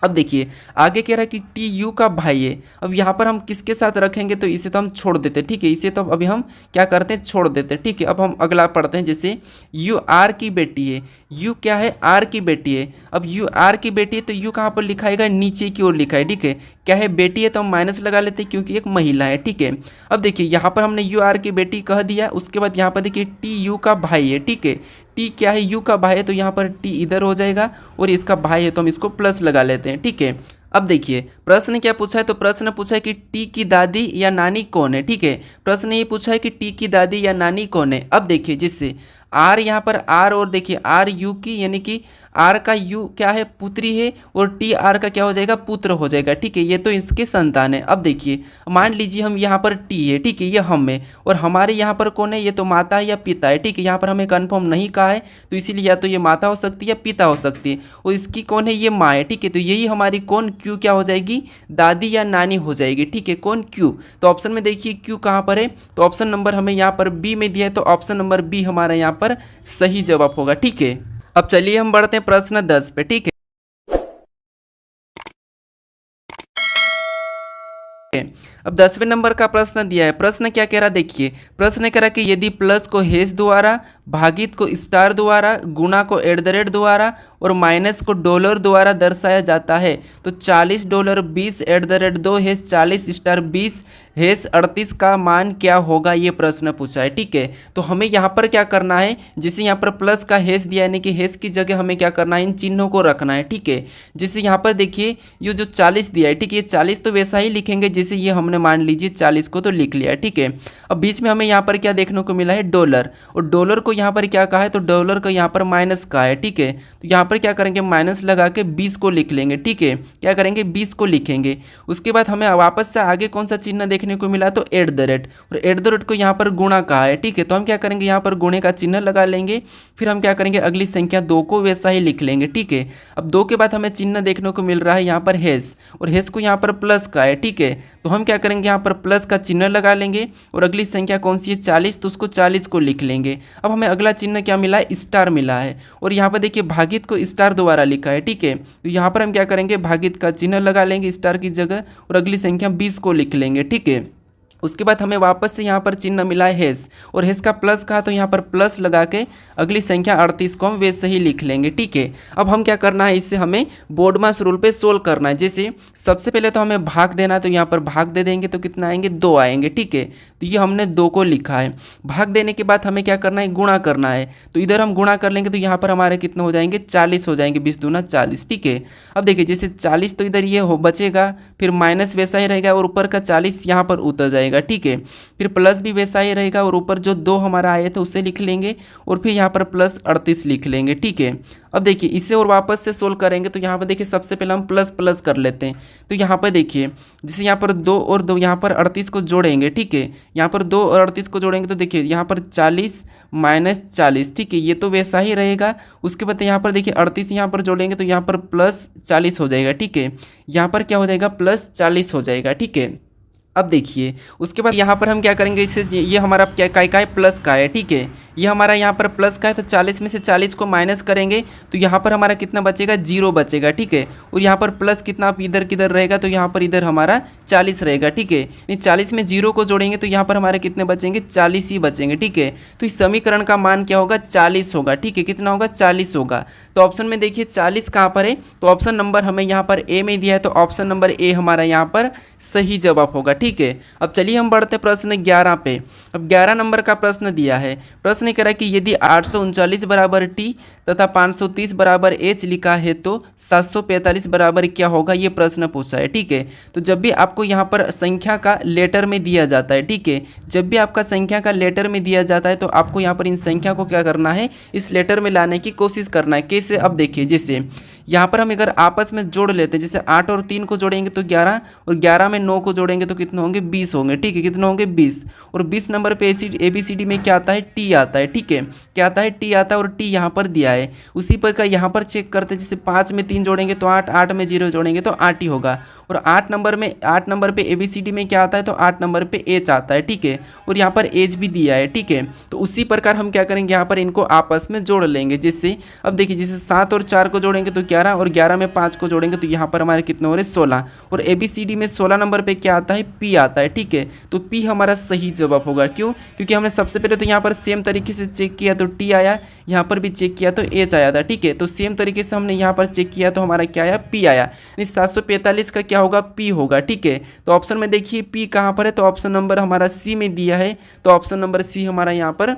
अब देखिए आगे कह रहा है कि टी यू का भाई है। अब यहाँ पर हम किसके साथ रखेंगे, तो इसे तो हम छोड़ देते हैं, ठीक है, इसे तो अभी हम क्या करते हैं, छोड़ देते हैं, ठीक है। अब हम अगला पढ़ते हैं, जैसे यू आर की बेटी है। यू क्या है, आर की बेटी है। अब यू आर की बेटी है तो यू कहाँ पर लिखाएगा, नीचे की ओर लिखा है, ठीक है। क्या है, बेटी है तो हम माइनस लगा लेते हैं क्योंकि एक महिला है, ठीक है। अब देखिए यहाँ पर हमने यू आर की बेटी कह दिया, उसके बाद यहाँ पर देखिए टी यू का भाई है, ठीक है। टी क्या है, यू का भाई है, तो यहाँ पर टी इधर हो जाएगा और इसका भाई है तो हम इसको प्लस लगा लेते हैं, ठीक है। अब देखिए प्रश्न क्या पूछा है, तो प्रश्न पूछा है कि टी की दादी या नानी कौन है, ठीक है। प्रश्न ये पूछा है कि टी की दादी या नानी कौन है। अब देखिए जिससे आर यहाँ पर आर, और देखिए आर यू की, यानी कि आर का यू क्या है, पुत्री है, और टी आर का क्या हो जाएगा, पुत्र हो जाएगा, ठीक है। ये तो इसके संतान है। अब देखिए मान लीजिए हम यहाँ पर टी है, ठीक है, ये हम है, और हमारे यहाँ पर कौन है, ये तो माता है या पिता है, ठीक है। यहाँ पर हमें कन्फर्म नहीं कहा है, तो इसीलिए या तो ये माता हो सकती है या पिता हो सकती है, और इसकी कौन है, ये माँ है, ठीक है। तो यही हमारी कौन, क्यू क्या हो जाएगी, दादी या नानी हो जाएगी, ठीक है, कौन, क्यू। तो ऑप्शन में देखिए क्यू कहाँ पर है, तो ऑप्शन नंबर हमें यहाँ पर बी में दिया है, तो ऑप्शन नंबर बी हमारा यहाँ पर सही जवाब होगा, ठीक है। अब चलिए हम बढ़ते हैं प्रश्न 10 पे, ठीक है। अब 10वें नंबर का प्रश्न दिया है। प्रश्न क्या कह रहा है देखिए, प्रश्न कह रहा है कि यदि प्लस को हैश द्वारा, भागित को स्टार द्वारा, गुणा को @ द्वारा और माइनस को डॉलर द्वारा दर्शाया जाता है तो $40 20 @ 2 40 स्टार 20 38 का मान क्या होगा, ये प्रश्न पूछा है। ठीक है, तो हमें यहाँ पर क्या करना है, जैसे यहाँ पर प्लस का हैश दिया है यानी कि हैश की जगह हमें क्या करना है, इन चिन्हों को रखना है। ठीक है, जैसे यहाँ पर देखिए ये जो 40 दिया है, ठीक है, ये 40 तो वैसा ही लिखेंगे जैसे ये हमने मान लीजिए 40 को तो लिख लिया। ठीक है, अब बीच में हमें यहाँ पर क्या देखने को मिला है, डॉलर, और डॉलर को यहाँ पर क्या कहा है, तो डॉलर को यहाँ पर माइनस कहा है। ठीक है, तो यहाँ पर क्या करेंगे, माइनस लगा के 20 को लिख लेंगे। ठीक है, क्या करेंगे, 20 को लिखेंगे। उसके बाद हमें वापस से आगे कौन सा चिन्ह देखने को मिला, तो @ और @ को यहाँ पर गुणा कहा है। ठीक है, तो हम क्या करेंगे, यहाँ पर गुणे का चिन्ह लगा लेंगे, फिर हम क्या करेंगे, अगली संख्या 2 को वैसा ही लिख लेंगे। ठीक है, अब 2 के बाद हमें चिन्ह देखने को मिल रहा है यहाँ पर हैश, और हैश को यहाँ पर प्लस का है। ठीक है, तो हम क्या करेंगे, यहाँ पर प्लस का चिन्ह लगा लेंगे, और अगली संख्या कौन सी है, 40, तो उसको 40 को लिख लेंगे। अब हमें अगला चिन्ह क्या मिला है, स्टार मिला है, और यहाँ पर देखिए भागित को स्टार द्वारा लिखा है। ठीक है, तो यहाँ पर हम क्या करेंगे, भागित का चिन्ह लगा लेंगे स्टार की जगह, और अगली संख्या 20 को लिख लेंगे। ठीक है, उसके बाद हमें वापस से यहाँ पर चिन्ह मिला है हैश, और हैश का प्लस कहा तो यहाँ पर प्लस लगा के अगली संख्या 38 को हम वैसे ही लिख लेंगे। ठीक है, अब हम क्या करना है, इससे हमें बोर्डमास रूल पे सोल्व करना है। जैसे सबसे पहले तो हमें भाग देना है, तो यहाँ पर भाग दे देंगे तो कितना आएंगे, 2 आएंगे। ठीक है, तो ये हमने 2 को लिखा है। भाग देने के बाद हमें क्या करना है, गुणा करना है, तो इधर हम गुणा कर लेंगे तो यहाँ पर हमारे कितने हो जाएंगे, 40 हो जाएंगे, 20 दूना 40। ठीक है, अब देखिए जैसे 40 तो इधर ये हो बचेगा, फिर माइनस वैसा ही रहेगा और ऊपर का 40 यहाँ पर उतर जाएगा। ठीक है, फिर प्लस भी वैसा ही रहेगा और ऊपर जो 2 हमारा आए थे उसे लिख लेंगे, और फिर यहाँ पर प्लस 38 लिख लेंगे। ठीक है, अब देखिए इसे और वापस से सोल्व करेंगे तो यहाँ पर देखिए सबसे पहले हम प्लस प्लस कर लेते हैं, तो यहाँ पर देखिए जैसे यहाँ पर 2 और 2 यहाँ पर 38 को जोड़ेंगे। ठीक है, यहाँ पर 2 और 38 को जोड़ेंगे तो देखिए यहाँ पर 40 माइनस 40। ठीक है, ये तो वैसा ही रहेगा। उसके बाद यहाँ पर देखिए 38 यहाँ पर जोड़ेंगे तो यहाँ पर प्लस 40 हो जाएगा। ठीक है, यहाँ पर क्या हो जाएगा, प्लस 40 हो जाएगा। ठीक है, अब देखिए उसके बाद यहाँ पर हम क्या करेंगे, इससे ये हमारा क्या का है, प्लस का है। ठीक है, ये हमारा यहाँ पर प्लस का है, तो 40 में से 40 को माइनस करेंगे तो यहाँ पर हमारा कितना बचेगा, 0 बचेगा। ठीक है, और यहाँ पर प्लस कितना इधर किधर रहेगा, तो यहाँ पर इधर हमारा 40 रहेगा। ठीक है, नहीं 40 में 0 को जोड़ेंगे तो यहाँ पर हमारे कितने बचेंगे, 40 ही बचेंगे। ठीक है, तो इस समीकरण का मान क्या होगा, 40 होगा। ठीक है, कितना होगा, 40 होगा। तो ऑप्शन में देखिए 40 कहाँ पर है, तो ऑप्शन नंबर हमें यहाँ पर ए में दिया है, तो ऑप्शन नंबर ए हमारा यहाँ पर सही जवाब होगा। ठीक है, अब चलिए हम बढ़ते प्रश्न 11 पे। अब 11 नंबर का प्रश्न दिया है। प्रश्न कह रहा है कि यदि 839 बराबर टी तथा 530 बराबर एच लिखा है तो 745 बराबर क्या होगा, ये प्रश्न पूछा है। ठीक है, तो जब भी आपको यहाँ पर संख्या का लेटर में दिया जाता है, ठीक है, जब भी आपका संख्या का लेटर में दिया जाता है तो आपको यहाँ पर इन संख्या को क्या करना है, इस लेटर में लाने की कोशिश करना है। कैसे, अब देखिए जैसे यहाँ पर हम अगर आपस में जोड़ लेते हैं, जैसे 8 और 3 को जोड़ेंगे तो 11, और 11 में 9 को जोड़ेंगे तो कितने होंगे, 20 होंगे। ठीक है, कितने होंगे, 20, और 20 नंबर पे ABCD में क्या आता है, टी आता है। ठीक है, क्या आता है, टी आता है, और टी यहाँ पर दिया है। उसी पर का यहाँ पर चेक करते हैं, जैसे 5 में 3 जोड़ेंगे तो 8, 8 में 0 जोड़ेंगे तो 8 ही होगा, और 8 नंबर पे ABCD में क्या आता है, तो 8 नंबर पे एच आता है। ठीक है, और यहाँ पर एच भी दिया है। ठीक है, तो उसी प्रकार हम क्या करेंगे, यहाँ पर इनको आपस में जोड़ लेंगे। जिससे अब देखिए जैसे 7 और 4 को जोड़ेंगे तो 11, और 11 में 5 को जोड़ेंगे तो यहाँ पर हमारे कितने हो रहे, 16, और ABCD में 16 नंबर पे क्या आता है, पी आता है। ठीक है, तो पी हमारा सही जवाब होगा। क्यों, क्योंकि हमने सबसे पहले तो यहाँ पर सेम तरीके से चेक किया तो टी आया, यहाँ पर भी चेक किया तो एच आया था। ठीक है, तो सेम तरीके से हमने यहाँ पर चेक किया तो हमारा क्या आया, पी आया, यानी 745 का क्या होगा, पी होगा। ठीक है, तो ऑप्शन में देखिए पी कहाँ पर है, तो ऑप्शन नंबर हमारा सी में दिया है, तो ऑप्शन नंबर सी हमारा यहाँ पर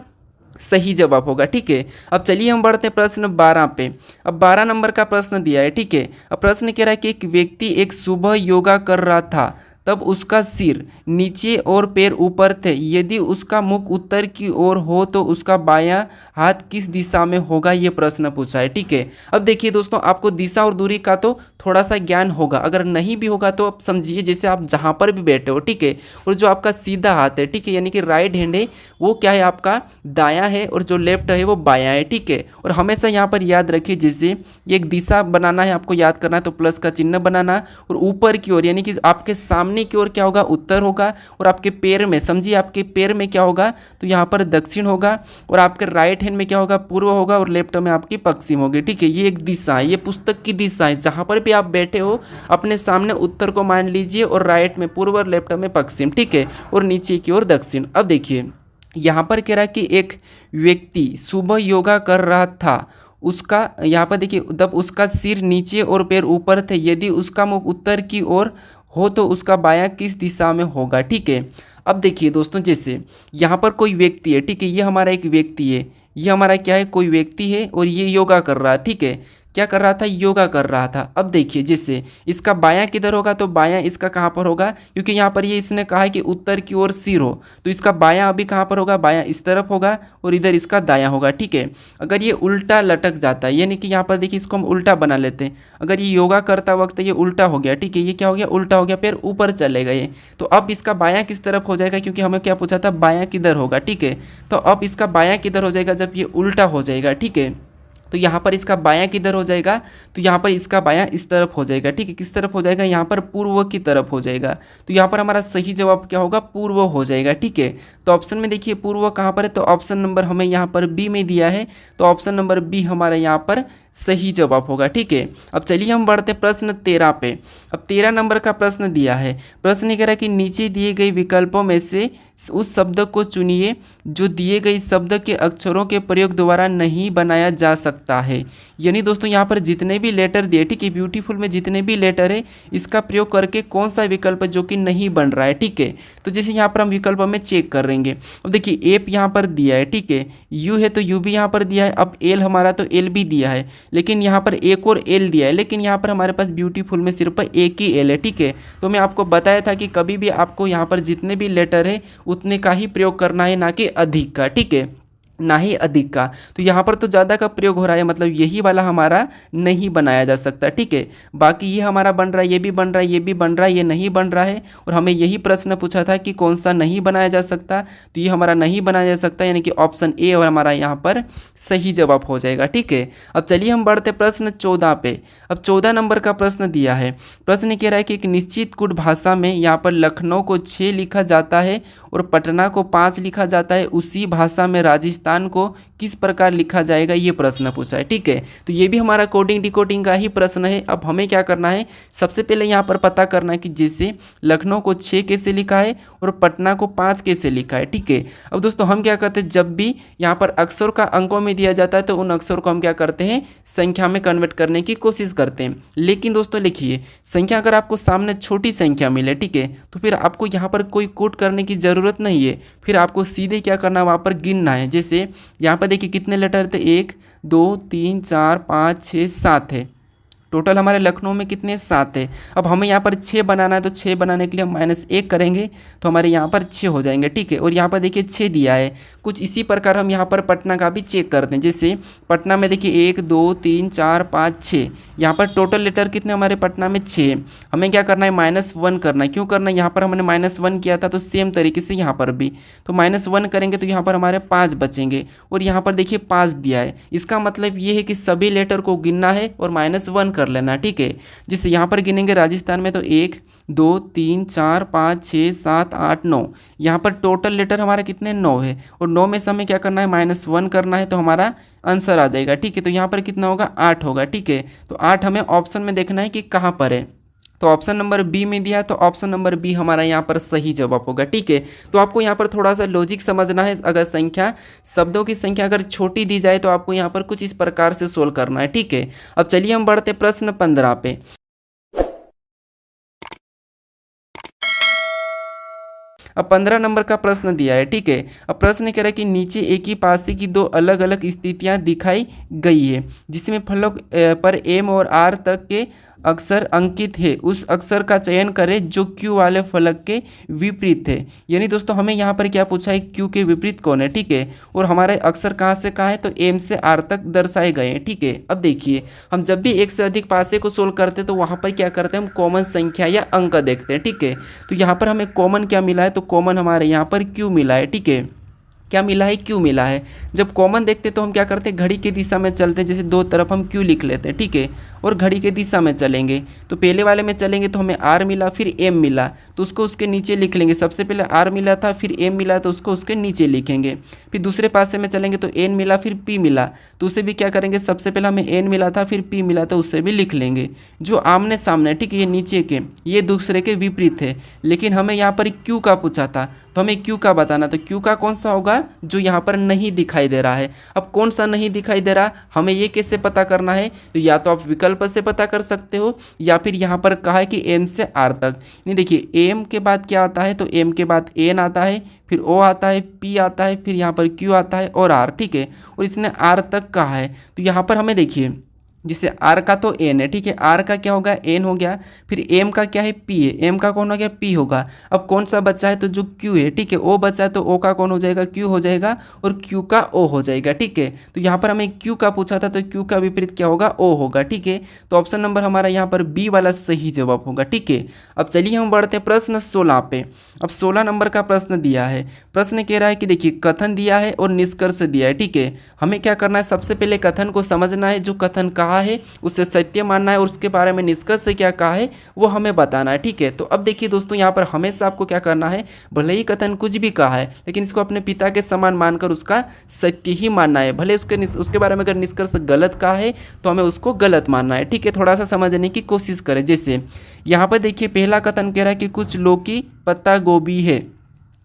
सही जवाब होगा। ठीक है, अब चलिए हम बढ़ते हैं प्रश्न 12 पे। अब 12 नंबर का प्रश्न दिया है। ठीक है, अब प्रश्न कह रहा है कि एक व्यक्ति एक सुबह योगा कर रहा था, तब उसका सिर नीचे और पैर ऊपर थे। यदि उसका मुख उत्तर की ओर हो तो उसका बायां हाथ किस दिशा में होगा, ये प्रश्न पूछा है। ठीक है, अब देखिए दोस्तों, आपको दिशा और दूरी का तो थोड़ा सा ज्ञान होगा, अगर नहीं भी होगा तो आप समझिए जैसे आप जहाँ पर भी बैठे हो। ठीक है, और जो आपका सीधा हाथ है, ठीक है, यानी कि राइट हैंड है, वो क्या है, आपका दायां है, और जो लेफ्ट है वो बायां है। ठीक है, और हमेशा यहाँ पर याद रखिए, जैसे एक दिशा बनाना है, आपको याद करना है तो प्लस का चिन्ह बनाना, और ऊपर की ओर यानी कि आपके सामने सामने की ओर क्या होगा, उत्तर होगा, और आपके पैर में, समझिए आपके पैर में क्या होगा, तो यहाँ पर दक्षिण होगा, और आपके राइट हैंड में क्या होगा, पूर्व होगा, और लेफ्ट में आपकी पश्चिम होगी। ठीक है, ये एक दिशा है, ये पुस्तक की दिशा है, जहाँ पर भी आप बैठे हो अपने सामने उत्तर को मान लीजिए, और राइट में पूर्व और लेफ्ट में पश्चिम। ठीक है, और नीचे की ओर दक्षिण। अब देखिए यहाँ पर कह रहा है कि एक व्यक्ति सुबह योगा कर रहा था, उसका यहाँ पर देखिए जब उसका सिर नीचे और पैर ऊपर थे, यदि उसका मुख उत्तर की ओर हो तो उसका बायां किस दिशा में होगा। ठीक है, अब देखिए दोस्तों, जैसे यहाँ पर कोई व्यक्ति है, ठीक है, ये हमारा एक व्यक्ति है, ये हमारा क्या है, कोई व्यक्ति है, और ये योगा कर रहा है। ठीक है, क्या कर रहा था, योगा कर रहा था। अब देखिए जैसे इसका बायां किधर होगा, तो बायां इसका कहाँ पर होगा, क्योंकि यहाँ पर ये इसने कहा है कि उत्तर की ओर सिर हो, तो इसका बायां अभी कहाँ पर होगा, बायां इस तरफ होगा, और इधर इसका दायां होगा। ठीक है, अगर ये उल्टा लटक जाता है, यानी कि यहाँ पर देखिए इसको हम उल्टा बना लेते हैं, अगर ये योगा करता वक्त ये उल्टा हो गया, ठीक है, ये क्या हो गया, उल्टा हो गया, फिर ऊपर चले गए, तो अब इसका बायां किस तरफ हो जाएगा, क्योंकि हमें क्या पूछा था, बायां किधर होगा। ठीक है, तो अब इसका बायां किधर हो जाएगा, जब ये उल्टा हो जाएगा। ठीक है, तो यहाँ पर इसका बायां किधर हो जाएगा, तो यहाँ पर इसका बायां इस तरफ हो जाएगा। ठीक है, किस तरफ हो जाएगा, यहाँ पर पूर्व की तरफ हो जाएगा, तो यहाँ पर हमारा सही जवाब क्या होगा, पूर्व हो जाएगा। ठीक है, तो ऑप्शन में देखिए पूर्व कहाँ पर है, तो ऑप्शन नंबर हमें यहाँ पर बी में दिया है, तो ऑप्शन नंबर बी हमारा यहाँ पर सही जवाब होगा। ठीक है, अब चलिए हम बढ़ते प्रश्न 13 पे। अब 13 नंबर का प्रश्न दिया है, प्रश्न कह रहा है कि नीचे दिए गए विकल्पों में से उस शब्द को चुनिए जो दिए गए शब्द के अक्षरों के प्रयोग द्वारा नहीं बनाया जा सकता है। यानी दोस्तों यहाँ पर जितने भी लेटर दिए, ठीक है, ब्यूटीफुल में जितने भी लेटर है, इसका प्रयोग करके कौन सा विकल्प जो कि नहीं बन रहा है। ठीक है, तो जैसे यहाँ पर हम विकल्प में चेक कर लेंगे। अब देखिए एप यहाँ पर दिया है, ठीक है, यू है तो यू भी यहाँ पर दिया है, अब एल हमारा तो एल भी दिया है, लेकिन यहाँ पर एक और एल दिया है, लेकिन यहाँ पर हमारे पास ब्यूटीफुल में सिर्फ एक ही एल है। ठीक है, तो मैं आपको बताया था कि कभी भी आपको यहाँ पर जितने भी लेटर है उतने का ही प्रयोग करना है, ना कि अधिक का। ठीक है, ना ही अधिक का, तो यहाँ पर तो ज़्यादा का प्रयोग हो रहा है, मतलब यही वाला हमारा नहीं बनाया जा सकता। ठीक है, बाकी ये हमारा बन रहा है, ये भी बन रहा है, ये भी बन रहा है, ये नहीं बन रहा है, और हमें यही प्रश्न पूछा था कि कौन सा नहीं बनाया जा सकता, तो ये हमारा नहीं बनाया जा सकता, यानी कि ऑप्शन ए और हमारा यहाँ पर सही जवाब हो जाएगा। ठीक है, अब चलिए हम बढ़ते प्रश्न 14 पे। अब 14 नंबर का प्रश्न दिया है, प्रश्न कह रहा है कि एक निश्चित कुट भाषा में यहाँ पर लखनऊ को 6 लिखा जाता है और पटना को 5 लिखा जाता है, उसी भाषा में राजस्थान को किस प्रकार लिखा जाएगा, ये प्रश्न पूछा है। ठीक है, तो ये भी हमारा कोडिंग डिकोडिंग का ही प्रश्न है। अब हमें क्या करना है, सबसे पहले यहाँ पर पता करना है कि जैसे लखनऊ को 6 कैसे लिखा है और पटना को 5 कैसे लिखा है। ठीक है, अब दोस्तों हम क्या करते हैं, जब भी यहाँ पर अक्षर का अंकों में दिया जाता है तो उन अक्षर को हम क्या करते हैं, संख्या में कन्वर्ट करने की कोशिश करते हैं। लेकिन दोस्तों लिखिए, संख्या अगर आपको सामने छोटी संख्या मिले, ठीक है, तो फिर आपको यहाँ पर कोई कोड करने की ज़रूरत नहीं है, फिर आपको सीधे क्या करना है, वहाँ पर गिनना है। जैसे यहाँ पर देखिए कितने लेटर थे, 1 2 3 4 5 6 7 है, टोटल हमारे लखनऊ में कितने, 7 है। अब हमें यहाँ पर 6 बनाना है, तो 6 बनाने के लिए हम -1 करेंगे तो हमारे यहाँ पर 6 हो जाएंगे। ठीक है, और यहाँ पर देखिए 6 दिया है। कुछ इसी प्रकार हम यहाँ पर पटना का भी चेक करते हैं। जैसे पटना में देखिए 1 2 3 4 5 6, यहाँ पर टोटल लेटर कितने हमारे पटना में 6। हमें क्या करना है, -1 करना है। क्यों करना है, यहाँ पर हमने -1 किया था, तो सेम तरीके से यहाँ पर भी तो -1 करेंगे तो यहाँ पर हमारे 5 बचेंगे, और यहाँ पर देखिए 5 दिया है। इसका मतलब ये है कि सभी लेटर को गिनना है और -1 कर लेना। ठीक है, जिससे यहाँ पर गिनेंगे राजस्थान में तो 1 2 3 4 5 6 7 8 9, यहाँ पर टोटल लेटर हमारे कितने, 9 है, और 9 में से हमें क्या करना है, -1 करना है, तो हमारा आंसर आ जाएगा। ठीक है, तो यहाँ पर कितना होगा, 8 होगा। ठीक है, तो 8 हमें ऑप्शन में देखना है कि कहाँ पर है, तो ऑप्शन नंबर बी में दिया है, तो ऑप्शन नंबर बी हमारा यहाँ पर सही जवाब होगा। ठीक है, तो आपको यहाँ पर थोड़ा सा लॉजिक समझना है। अगर संख्या, शब्दों की संख्या अगर छोटी दी जाए तो आपको यहाँ पर कुछ इस प्रकार से सोल्व करना है। ठीक है, अब चलिए हम बढ़ते प्रश्न 15 पे। अब 15 नंबर का प्रश्न दिया है। ठीक है, अब प्रश्न कह रहा है कि नीचे एक ही पासे की 2 अलग अलग स्थितियां दिखाई गई है, जिसमें फलक पर एम और आर तक के अक्षर अंकित है, उस अक्षर का चयन करें जो क्यू वाले फलक के विपरीत है। यानी दोस्तों हमें यहाँ पर क्या पूछा है, क्यू के विपरीत कौन है। ठीक है, और हमारे अक्षर कहाँ से कहाँ है, तो एम से आर तक दर्शाए गए हैं। ठीक है, अब देखिए हम जब भी एक से अधिक पासे को सोल्व करते हैं तो वहाँ पर क्या करते हैं, हम कॉमन संख्या या अंक देखते हैं। ठीक है, तो यहाँ पर हमें कॉमन क्या मिला है, तो कॉमन हमारे यहाँ पर क्यू मिला है। ठीक है, क्या मिला है, क्यू मिला है। जब कॉमन देखते तो हम क्या करते हैं, घड़ी की दिशा में चलते हैं, जैसे दो तरफ हम क्यू लिख लेते हैं, ठीक है, और घड़ी की दिशा में चलेंगे। तो पहले वाले में चलेंगे तो हमें आर मिला, फिर एम मिला, तो उसको उसके नीचे लिख लेंगे। सबसे पहले आर मिला था, फिर एम मिला, तो उसको उसके नीचे लिखेंगे। फिर दूसरे पासे में चलेंगे तो एन मिला, फिर पी मिला, तो उसे भी क्या करेंगे, सबसे पहले हमें एन मिला था, फिर पी मिला, तो उससे भी लिख लेंगे। जो आमने सामने, ठीक है, ये नीचे के, ये दूसरे के विपरीत है, लेकिन हमें यहाँ पर क्यू का पूछा था, तो हमें क्यू का बताना। तो क्यू का कौन सा होगा, जो यहाँ पर नहीं दिखाई दे रहा है। अब कौन सा नहीं दिखाई दे रहा, हमें ये कैसे पता करना है, तो या तो आप विकल्प से पता कर सकते हो, या फिर यहाँ पर कहा है कि एम से आर तक। नहीं, देखिए एम के बाद क्या आता है, तो एम के बाद एन आता है, फिर ओ आता है, पी आता है, फिर यहाँ पर क्यू आता है और आर, ठीक है, और इसने आर तक कहा है। तो यहाँ पर हमें देखिए, जिससे आर का तो एन है, ठीक है, आर का क्या होगा, एन हो गया, फिर एम का क्या है, पी है, एम का कौन हो गया, पी होगा। अब कौन सा बचा है, तो जो क्यू है, ठीक है, ओ बचा है, तो ओ का कौन हो जाएगा, क्यू हो जाएगा, और क्यू का ओ हो जाएगा, ठीक है। तो यहाँ पर हमें क्यू का पूछा था, तो क्यू का विपरीत क्या होगा, ओ होगा, ठीक है। तो ऑप्शन नंबर हमारा यहाँ पर बी वाला सही जवाब होगा, ठीक है। अब चलिए हम बढ़ते हैं प्रश्न 16 पे। अब 16 नंबर का प्रश्न दिया है। प्रश्न कह रहा है कि देखिए कथन दिया है और निष्कर्ष दिया है, ठीक है। हमें क्या करना है, सबसे पहले कथन को समझना है, जो कथन कहा है उसे सत्य मानना है, और उसके बारे में निष्कर्ष से क्या कहा है वो हमें बताना है, ठीक है। तो अब देखिए दोस्तों, यहाँ पर हमेशा आपको क्या करना है, भले ही कथन कुछ भी कहा है, लेकिन इसको अपने पिता के समान मानकर उसका सत्य ही मानना है। भले उसके बारे में अगर निष्कर्ष गलत कहा है तो हमें उसको गलत मानना है, ठीक है। थोड़ा सा समझने की कोशिश करें। जैसे यहाँ पर देखिए पहला कथन कह रहा है कि कुछ लौकी पत्ता गोभी है।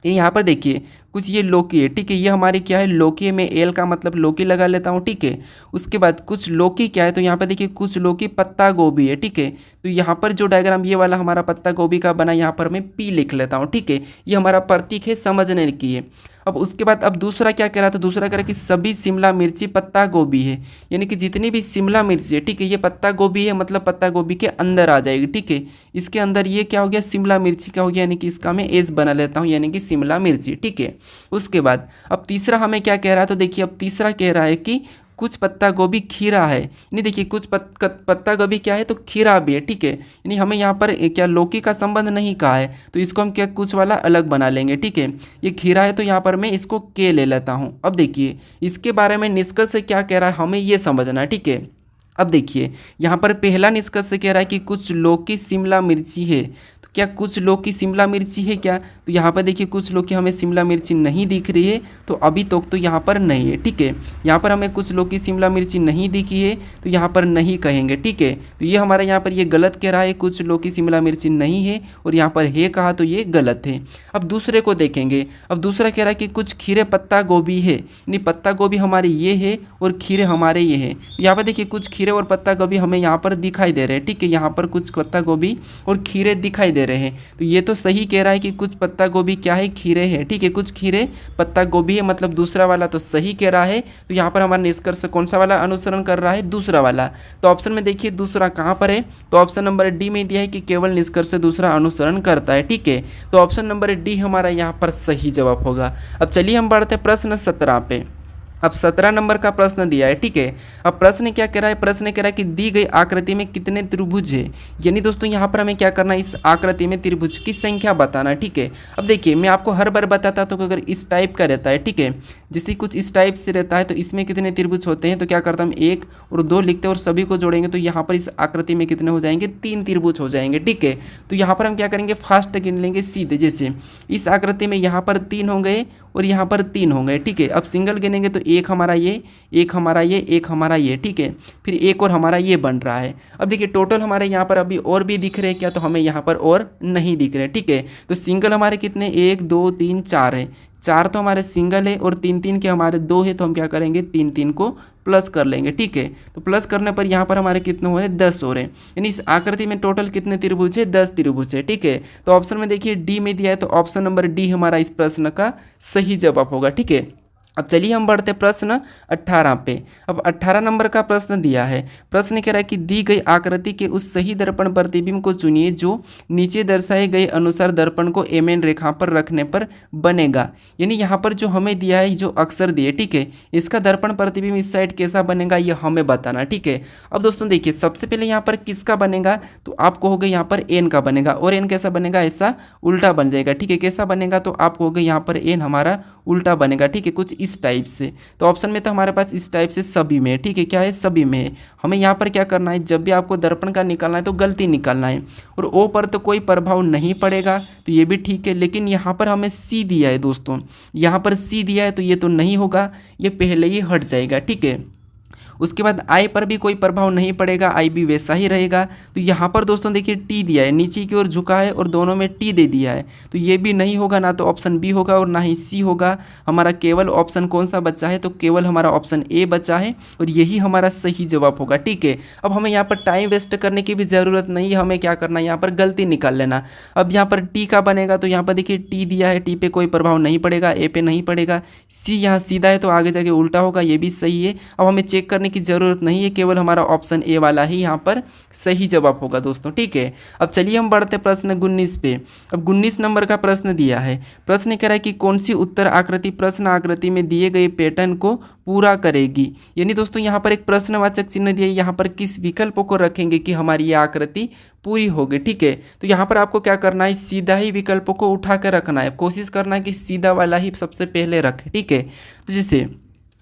यहाँ पर देखिए कुछ ये लौकी है, ठीक है, ये हमारी क्या है, लौकी है। मैं एल का मतलब लौकी लगा लेता हूँ, ठीक है। उसके बाद कुछ लौकी क्या है, तो यहाँ पर देखिए कुछ लौकी पत्ता गोभी है, ठीक है। तो यहाँ पर जो डायग्राम ये वाला हमारा पत्ता गोभी का बना, यहाँ पर मैं पी लिख लेता हूँ, ठीक है। ये हमारा प्रतीक है समझने की है। अब उसके बाद अब दूसरा क्या कह रहा था, दूसरा कह रहा कि सभी शिमला मिर्ची पत्ता गोभी है, यानी कि जितनी भी शिमला मिर्ची है, ठीक है, ये पत्ता गोभी है, मतलब पत्ता गोभी के अंदर आ जाएगी, ठीक है। इसके अंदर ये क्या हो गया, शिमला मिर्ची का हो गया, यानी कि इसका मैं एस बना लेता हूँ, यानी कि शिमला मिर्ची, ठीक है। उसके बाद अब तीसरा हमें क्या कह रहा है, तो देखिए अब तीसरा कह रहा है कि कुछ पत्ता गोभी खीरा है। यानी देखिए कुछ पत्ता गोभी क्या है, तो खीरा भी है, ठीक है। यानी हमें यहाँ पर क्या लौकी का संबंध नहीं कहा है, तो इसको हम क्या कुछ वाला अलग बना लेंगे, ठीक है। ये खीरा है तो यहाँ पर मैं इसको के ले लेता हूँ। अब देखिए इसके बारे में निष्कर्ष से क्या कह रहा है, हमें ये समझना है, ठीक है। अब देखिए यहाँ पर पहला निष्कर्ष से कह रहा है कि कुछ लौकी शिमला मिर्ची है। तो क्या कुछ लौकी शिमला मिर्ची है क्या, तो यहाँ पर देखिए कुछ लौकी हमें शिमला मिर्ची नहीं दिख रही है, तो अभी तक तो यहाँ पर नहीं है, ठीक है। यहाँ पर हमें कुछ लौकी शिमला मिर्ची नहीं दिखी है, तो यहाँ पर नहीं कहेंगे, ठीक है। तो ये हमारे यहाँ पर ये गलत कह रहा है, कुछ लौकी शिमला मिर्ची नहीं है, और यहाँ पर है कहा तो ये गलत है। अब दूसरे को देखेंगे। अब दूसरा कह रहा है कि कुछ खीरे पत्ता गोभी है, यानी पत्ता गोभी हमारे ये है और खीरे हमारे ये है। यहाँ पर देखिए कुछ खीरे और पत्ता गोभी हमें यहाँ पर दिखाई दे रहे हैं, ठीक है। यहाँ पर कुछ पत्ता गोभी और खीरे दिखाई दे रहे हैं, तो ये तो सही कह रहा है कि कुछ पत्ता गोभी क्या है, खीरे है, ठीक है। कुछ खीरे पत्ता गोभी है, मतलब दूसरा वाला तो सही कह रहा है। तो यहाँ पर हमारा निष्कर्ष कौन सा वाला अनुसरण कर रहा है, दूसरा वाला। तो ऑप्शन में देखिए दूसरा कहाँ पर है, तो ऑप्शन नंबर डी में दिया है कि केवल निष्कर्ष से दूसरा अनुसरण करता है, ठीक है। तो ऑप्शन नंबर डी हमारा यहाँ पर सही जवाब होगा। अब चलिए हम बढ़ते हैं प्रश्न 17 पे। अब 17 नंबर का प्रश्न दिया है, ठीक है। अब प्रश्न क्या कह रहा है, प्रश्न कह रहा है कि दी गई आकृति में कितने त्रिभुज है। यानी दोस्तों यहाँ पर हमें क्या करना है, इस आकृति में त्रिभुज की संख्या बताना है, ठीक है। अब देखिए मैं आपको हर बार बताता तो अगर इस टाइप का रहता है, ठीक है, जैसे कुछ इस टाइप से रहता है, तो इसमें कितने त्रिभुज होते हैं, तो क्या करता हम 1 और 2 लिखते हैं और सभी को जोड़ेंगे, तो यहाँ पर इस आकृति में कितने हो जाएंगे, 3 त्रिभुज हो जाएंगे, ठीक है। तो यहाँ पर हम क्या करेंगे, फास्ट गिन लेंगे सीधे। जैसे इस आकृति में यहाँ पर 3 हो गए और यहाँ पर 3 हो गए, ठीक है। अब सिंगल गिनेंगे तो एक हमारा ये, एक हमारा ये, एक हमारा ये, ठीक है। फिर एक और हमारा ये बन रहा है। अब देखिए टोटल हमारे यहाँ पर अभी और भी दिख रहे हैं क्या, तो हमें यहाँ पर और नहीं दिख रहे, ठीक है। तो सिंगल हमारे कितने, 1 2 3 4 है, 4 तो हमारे सिंगल है और 3 3 के हमारे 2 है, तो हम क्या करेंगे 3 3 को प्लस कर लेंगे, ठीक है। तो प्लस करने पर यहाँ पर हमारे कितने हो रहे हैं, 10 हो रहे हैं। यानी इस आकृति में टोटल कितने त्रिभुज है, 10 त्रिभुज है, ठीक है। तो ऑप्शन में देखिए डी में दिया है, तो ऑप्शन नंबर डी हमारा इस प्रश्न का सही जवाब होगा, ठीक है। अब चलिए हम बढ़ते प्रश्न 18 पे। अब 18 नंबर का प्रश्न दिया है। प्रश्न कह रहा है कि दी गई आकृति के उस सही दर्पण प्रतिबिंब को चुनिए जो नीचे दर्शाए गए अनुसार दर्पण को एमएन रेखा पर रखने पर बनेगा। यानी यहाँ पर जो हमें दिया है, जो अक्षर दिए, ठीक है, इसका दर्पण प्रतिबिंब इस साइड कैसा बनेगा ये हमें बताना, ठीक है। अब दोस्तों देखिए, सबसे पहले यहाँ पर किसका बनेगा, तो आप कहोगे यहाँ पर एन का बनेगा, और एन कैसा बनेगा, ऐसा उल्टा बन जाएगा, ठीक है। कैसा बनेगा, तो आप कहोगे यहाँ पर एन हमारा उल्टा बनेगा, ठीक है, कुछ इस टाइप से। तो ऑप्शन में तो हमारे पास इस टाइप से सभी में है, ठीक है, क्या है, सभी में है। हमें यहाँ पर क्या करना है, जब भी आपको दर्पण का निकालना है तो गलती निकालना है, और ओ पर तो कोई प्रभाव नहीं पड़ेगा, तो ये भी ठीक है। लेकिन यहाँ पर हमें सी दिया है दोस्तों, यहाँ पर सी दिया है तो ये तो नहीं होगा, ये पहले ही हट जाएगा, ठीक है। उसके बाद आई पर भी कोई प्रभाव नहीं पड़ेगा, आई भी वैसा ही रहेगा। तो यहाँ पर दोस्तों देखिए टी दिया है, नीचे की ओर झुका है और दोनों में टी दे दिया है, तो ये भी नहीं होगा, ना तो ऑप्शन बी होगा और ना ही सी होगा। हमारा केवल ऑप्शन कौन सा बचा है, तो केवल हमारा ऑप्शन ए बचा है, और यही हमारा सही जवाब होगा, ठीक है। अब हमें यहाँ पर टाइम वेस्ट करने की भी ज़रूरत नहीं है, हमें क्या करना है, यहाँ पर गलती निकाल लेना। अब यहाँ पर टी का बनेगा, तो यहाँ पर देखिए टी दिया है, टी पे कोई प्रभाव नहीं पड़ेगा, ए पे नहीं पड़ेगा। सी यहाँ सीधा है तो आगे जाके उल्टा होगा, ये भी सही है। अब हमें चेक करने की ज़रूरत नहीं है, केवल हमारा ऑप्शन ए वाला ही यहाँ पर सही जवाब होगा दोस्तों, ठीक है। अब चलिए हम बढ़ते प्रश्न 19 पे। अब 19 नंबर का प्रश्न दिया है। प्रश्न कह रहा है कि कौन सी उत्तर आकृति प्रश्न आकृति में दिए गए पैटर्न को पूरा करेगी। यानी दोस्तों यहाँ पर एक प्रश्नवाचक चिन्ह दिया है, यहाँ पर किस विकल्प को रखेंगे कि हमारी ये आकृति पूरी होगी, ठीक है। तो यहाँ पर आपको क्या करना है, सीधा ही विकल्पों को उठा कर रखना है, कोशिश करना है कि सीधा वाला ही सबसे पहले रखें, ठीक है। तो जैसे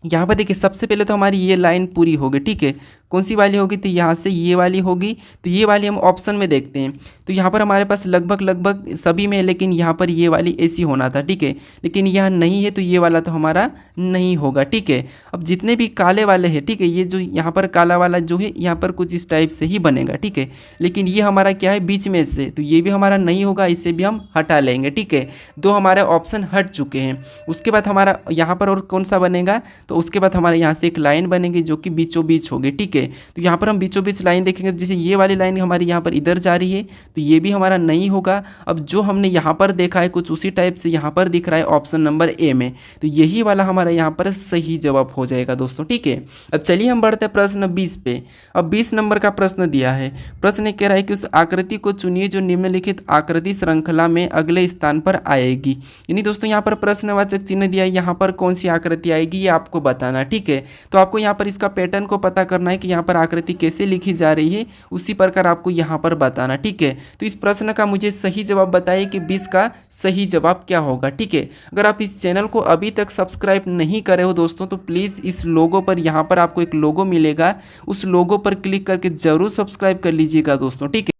यहाँ पर देखिए सबसे पहले तो हमारी ये लाइन पूरी होगी, ठीक है। कौन सी वाली होगी, तो यहाँ से ये वाली होगी, तो ये वाली हम ऑप्शन में देखते हैं। तो यहाँ पर हमारे पास लगभग सभी में, लेकिन यहाँ पर ये वाली ऐसी होना था, ठीक है, लेकिन यहाँ नहीं है, तो ये वाला तो हमारा नहीं होगा, ठीक है। अब जितने भी काले वाले हैं, ठीक है, ये जो यहाँ पर काला वाला जो है यहाँ पर कुछ इस टाइप से ही बनेगा, ठीक है, लेकिन ये हमारा क्या है, बीच में से, तो ये भी हमारा नहीं होगा, इसे भी हम हटा लेंगे, ठीक है। दो हमारे ऑप्शन हट चुके हैं। उसके बाद हमारा यहाँ पर और कौन सा बनेगा, तो उसके बाद हमारे यहाँ से एक लाइन बनेगी जो कि बीचों बीच होगी, ठीक है। तो यहाँ पर हम बीचों बीच लाइन देखेंगे, जैसे ये वाली लाइन हमारी यहाँ पर इधर जा रही है, तो ये भी हमारा नहीं होगा। अब जो हमने यहाँ पर देखा है कुछ उसी टाइप से यहाँ पर दिख रहा है ऑप्शन नंबर ए में, तो यही वाला हमारा यहाँ पर सही जवाब हो जाएगा दोस्तों, ठीक है। अब चलिए हम बढ़ते हैं प्रश्न 20 पे। अब 20 नंबर का प्रश्न दिया है। प्रश्न कह रहा है कि उस आकृति को चुनिए जो निम्नलिखित आकृति श्रृंखला में अगले स्थान पर आएगी। यानी दोस्तों यहाँ पर प्रश्नवाचक चिन्ह दिया है, यहाँ पर कौन सी आकृति आएगी ये आपको बताना, ठीक है। तो आपको यहाँ पर इसका पैटर्न को पता करना है कि यहाँ पर आकृति कैसे लिखी जा रही है, उसी प्रकार आपको यहाँ पर बताना, ठीक है। तो इस प्रश्न का मुझे सही जवाब बताइए कि 20 का सही जवाब क्या होगा, ठीक है। अगर आप इस चैनल को अभी तक सब्सक्राइब नहीं करे हो दोस्तों, तो प्लीज़ इस लोगो पर, यहाँ पर आपको एक लोगो मिलेगा, उस लोगो पर क्लिक करके ज़रूर सब्सक्राइब कर लीजिएगा दोस्तों, ठीक है।